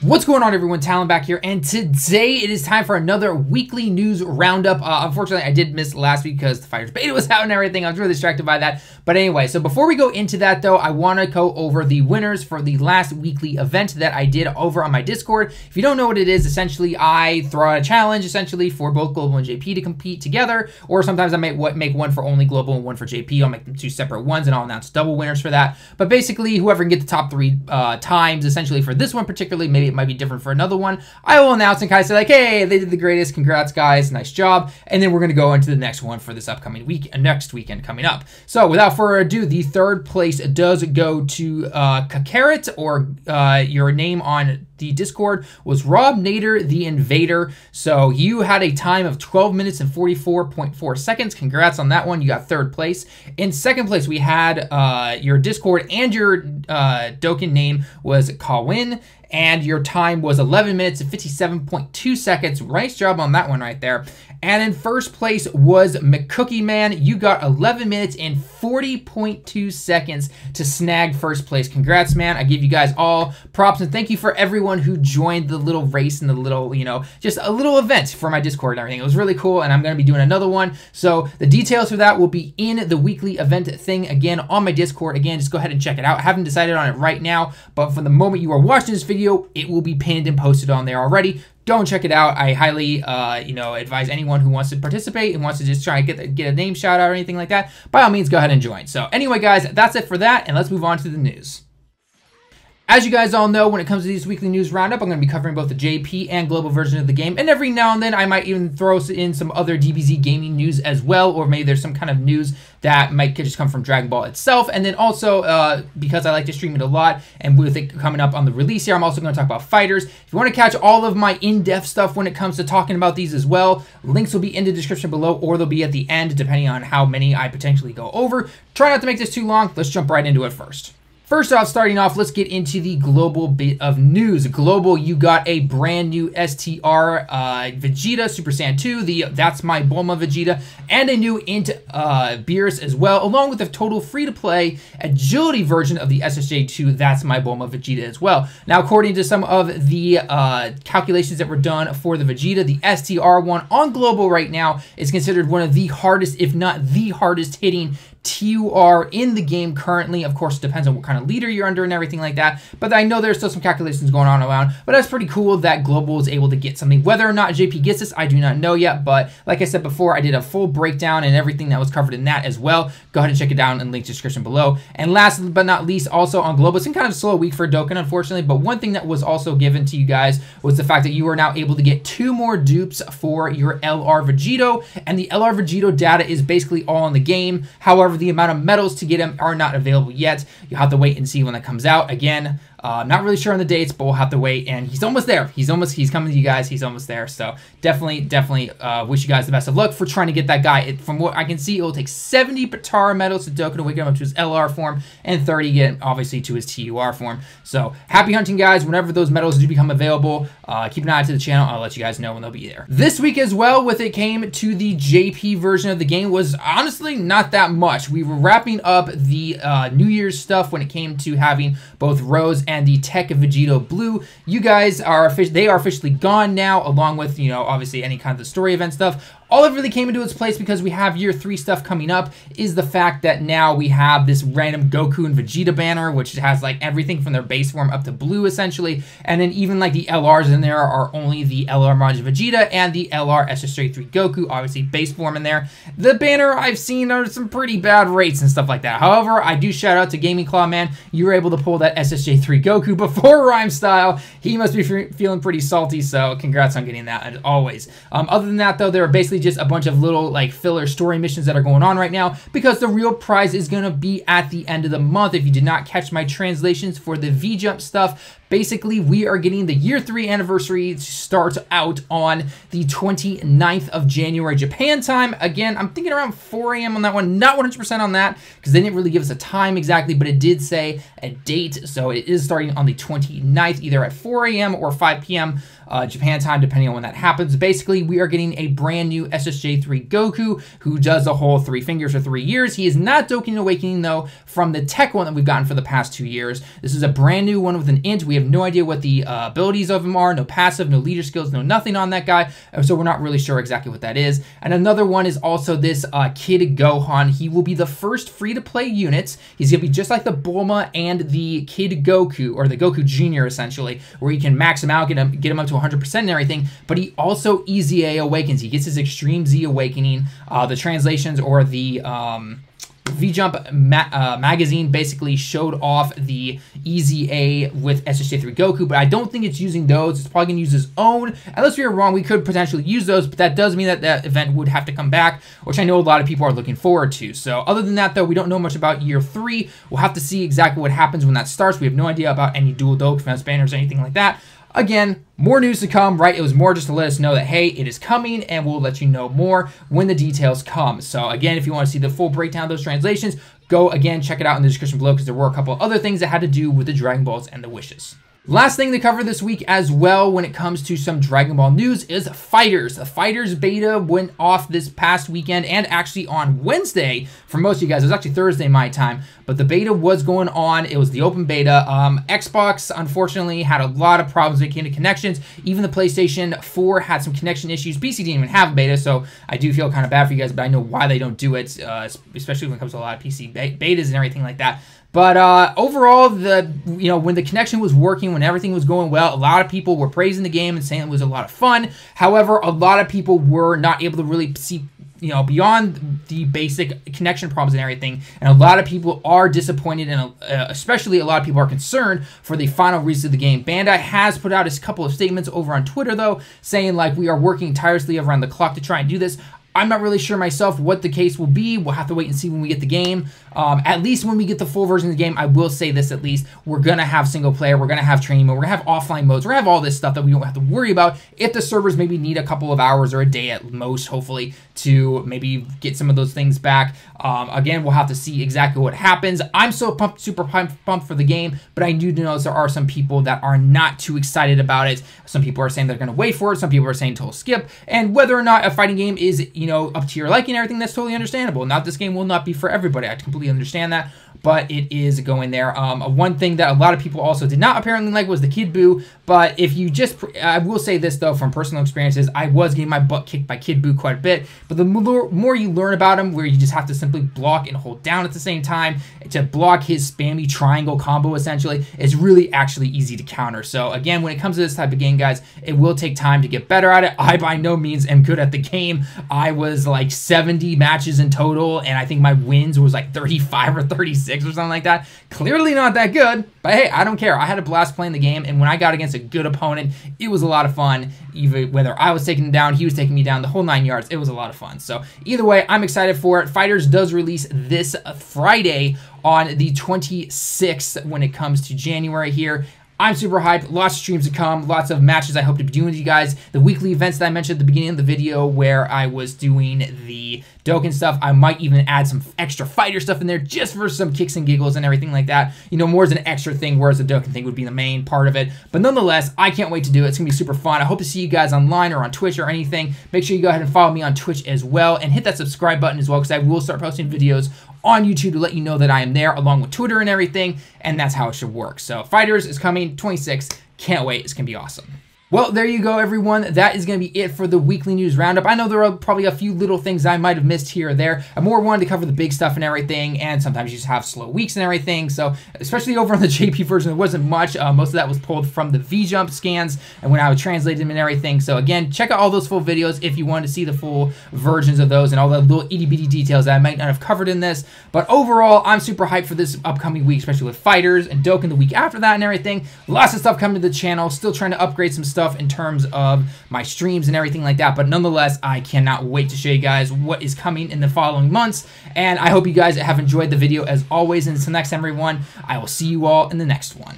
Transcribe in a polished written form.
What's going on, everyone? Talon back here, and today it is time for another weekly news roundup. Unfortunately, I did miss last week because the FighterZ beta was out and everything. I was really distracted by that. But anyway, so before we go into that, though, I want to go over the winners for the last weekly event that I did over on my Discord. If you don't know what it is, essentially, I throw out a challenge, essentially, for both Global and JP to compete together, or sometimes I might make one for only Global and one for JP. I'll make them two separate ones, and I'll announce double winners for that. But basically, whoever can get the top three times, essentially, for this one particularly, maybe it might be different for another one, I will announce and kind of say like, hey, they did the greatest, congrats guys, nice job, and then we're going to go into the next one for this upcoming week, next weekend coming up. So without further ado, the third place does go to Kakaret, or your name on the Discord was Rob Nader the Invader. So you had a time of 12 minutes and 44.4 seconds. Congrats on that one. You got third place. In second place, we had your Discord and your Dokkan name was Kawin, and your time was 11 minutes and 57.2 seconds. Nice job on that one right there. And in first place was McCookie Man. You got 11 minutes and 40.2 seconds to snag first place. Congrats, man. I give you guys all props, and thank you for everyone who joined the little race and the little, you know, just a little event for my Discord and everything. It was really cool, and I'm going to be doing another one. So the details for that will be in the weekly event thing again on my Discord. Again, just go ahead and check it out. I haven't decided on it right now, but from the moment you are watching this video, it will be pinned and posted on there already. Don't check it out. I highly, advise anyone who wants to participate and wants to just try and get a name shout out or anything like that, by all means, go ahead and join. So anyway, guys, that's it for that, and let's move on to the news. As you guys all know, when it comes to these weekly news roundup, I'm going to be covering both the JP and global version of the game, and every now and then I might even throw in some other DBZ gaming news as well, or maybe there's some kind of news that might just come from Dragon Ball itself. And then also, because I like to stream it a lot, and with it coming up on the release here, I'm also going to talk about fighters. If you want to catch all of my in-depth stuff when it comes to talking about these as well, links will be in the description below, or they'll be at the end, depending on how many I potentially go over. Try not to make this too long. Let's jump right into it first. First off, starting off, let's get into the global bit of news. Global, you got a brand new STR Vegeta Super Saiyan 2, the That's My Bulma Vegeta, and a new Int Beerus as well, along with a total free-to-play agility version of the SSJ2 That's My Bulma Vegeta as well. Now, according to some of the calculations that were done for the Vegeta, the STR one on global right now is considered one of the hardest, if not the hardest hitting TUR in the game currently. Of course, it depends on what kind of leader you're under and everything like that, but I know there's still some calculations going on around, but that's pretty cool that Global is able to get something. Whether or not JP gets this, I do not know yet, but like I said before, I did a full breakdown and everything that was covered in that as well. Go ahead and check it down in the link description below. And last but not least, also on Global, it's been kind of a slow week for Dokkan, unfortunately, but one thing that was also given to you guys was the fact that you are now able to get 2 more dupes for your LR Vegito, and the LR Vegito data is basically all in the game. However, the amount of medals to get him are not available yet. You'll have to wait and see when that comes out. Again, I'm not really sure on the dates, but we'll have to wait, and he's almost there. He's coming to you guys. He's almost there. So definitely wish you guys the best of luck for trying to get that guy. From what I can see, it will take 70 Patara medals to Dokkan to wake him up to his LR form, and 30 get obviously to his TUR form. So happy hunting, guys. Whenever those medals do become available, keep an eye to the channel. I'll let you guys know when they'll be there. This week as well, with it came to the JP version of the game, was honestly not that much. We were wrapping up the New Year's stuff when it came to having both Rose and the Tech Vegito Blue. You guys are officially gone now, along with, you know, obviously any kind of the story event stuff. All that really came into its place because we have year 3 stuff coming up is the fact that now we have this random Goku and Vegeta banner, which has like everything from their base form up to blue essentially, and then even like the LRs in there are only the LR Majin Vegeta and the LR SSJ3 Goku, obviously base form in there. The banner I've seen are some pretty bad rates and stuff like that. However, I do shout out to Gaming Claw Man. You were able to pull that SSJ3 Goku before Rhyme Style. He must be feeling pretty salty, so congrats on getting that as always. Other than that though, there are basically just a bunch of little like filler story missions that are going on right now, because the real prize is going to be at the end of the month. If you did not catch my translations for the V-Jump stuff, basically we are getting the year 3 anniversary to start out on the 29th of January Japan time. Again, I'm thinking around 4 a.m. on that one, not 100% on that because they didn't really give us a time exactly, but it did say a date, so it is starting on the 29th, either at 4 a.m. or 5 p.m. Japan time, depending on when that happens. Basically, we are getting a brand new SSJ3 Goku who does the whole 3 fingers for 3 years. He is not Dokkan Awakening, though, from the tech one that we've gotten for the past 2 years. This is a brand new one with an int. We have have no idea what the abilities of him are, no passive, no leader skills, no nothing on that guy, so we're not really sure exactly what that is. And another one is also this Kid Gohan. He will be the first free-to-play units. He's going to be just like the Bulma and the Kid Goku, or the Goku Jr. essentially, where you can max him out, get him up to 100% and everything, but he also EZA awakens. He gets his Extreme Z awakening. The translations or the V-Jump magazine basically showed off the EZA with SSJ2 Goku, but I don't think it's using those. It's probably going to use his own. Unless we are wrong, we could potentially use those, but that does mean that that event would have to come back, which I know a lot of people are looking forward to. So other than that, though, we don't know much about year 3. We'll have to see exactly what happens when that starts. We have no idea about any dual dope, defense banners, or anything like that. Again, more news to come, right? It was more just to let us know that, hey, it is coming, and we'll let you know more when the details come. So again, if you want to see the full breakdown of those translations, go again, check it out in the description below, because there were a couple other things that had to do with the Dragon Balls and the wishes. Last thing to cover this week as well when it comes to some Dragon Ball news is FighterZ. The FighterZ beta went off this past weekend and actually on Wednesday for most of you guys. It was actually Thursday my time, but the beta was going on. It was the open beta. Xbox, unfortunately, had a lot of problems when it came to connections. Even the PlayStation 4 had some connection issues. PC didn't even have a beta, so I do feel kind of bad for you guys, but I know why they don't do it, especially when it comes to a lot of PC betas and everything like that. But overall, when the connection was working, when everything was going well, a lot of people were praising the game and saying it was a lot of fun. However, a lot of people were not able to really see, beyond the basic connection problems and everything. And a lot of people are disappointed, and especially a lot of people are concerned for the final release of the game. Bandai has put out a couple of statements over on Twitter, though, saying, like, we are working tirelessly around the clock to try and do this. I'm not really sure myself what the case will be. We'll have to wait and see when we get the game. At least when we get the full version of the game, I will say this at least. We're going to have single player. We're going to have training mode. We're going to have offline modes. We're going to have all this stuff that we don't have to worry about if the servers maybe need a couple of hours or a day at most, hopefully, to maybe get some of those things back. Again, we'll have to see exactly what happens. I'm so super pumped for the game, but I do notice there are some people that are not too excited about it. Some people are saying they're going to wait for it. Some people are saying total skip. And whether or not a fighting game is, up to your liking and everything, that's totally understandable. Not this game will not be for everybody. I completely understand that, but it is going there. One thing that a lot of people also did not apparently like was the Kid Buu, but if you just, I will say this though, from personal experiences, I was getting my butt kicked by Kid Buu quite a bit, but the more you learn about him, where you just have to simply block and hold down at the same time to block his spammy triangle combo, essentially, it's really actually easy to counter. So again, when it comes to this type of game, guys, it will take time to get better at it. I by no means am good at the game. I was like 70 matches in total, and I think my wins was like 35 or 36 or something like that. Clearly not that good, but hey, I don't care. I had a blast playing the game, and when I got against a good opponent, it was a lot of fun. Even whether I was taking him down, he was taking me down, the whole 9 yards, it was a lot of fun. So either way, I'm excited for it. FighterZ does release this Friday on the 26th when it comes to January here. I'm super hyped. Lots of streams to come. Lots of matches I hope to be doing with you guys. The weekly events that I mentioned at the beginning of the video where I was doing the Dokkan stuff. I might even add some extra fighter stuff in there just for some kicks and giggles and everything like that. More as an extra thing, whereas the Dokkan thing would be the main part of it. But nonetheless, I can't wait to do it. It's going to be super fun. I hope to see you guys online or on Twitch or anything. Make sure you go ahead and follow me on Twitch as well. And hit that subscribe button as well, because I will start posting videos on YouTube to let you know that I am there, along with Twitter and everything, and that's how it should work. So FighterZ is coming 26th. Can't wait. It's going to be awesome. Well, there you go, everyone. That is going to be it for the weekly news roundup. I know there are probably a few little things I might have missed here or there. I more wanted to cover the big stuff and everything, and sometimes you just have slow weeks and everything. So, especially over on the JP version, there wasn't much. Most of that was pulled from the V-Jump scans and when I would translate them and everything. So, again, check out all those full videos if you want to see the full versions of those and all the little itty-bitty details that I might not have covered in this. But overall, I'm super hyped for this upcoming week, especially with FighterZ and Dokkan the week after that and everything. Lots of stuff coming to the channel. Still trying to upgrade some stuff in terms of my streams and everything like that, but nonetheless, I cannot wait to show you guys what is coming in the following months, and I hope you guys have enjoyed the video as always. And until next time, everyone, I will see you all in the next one.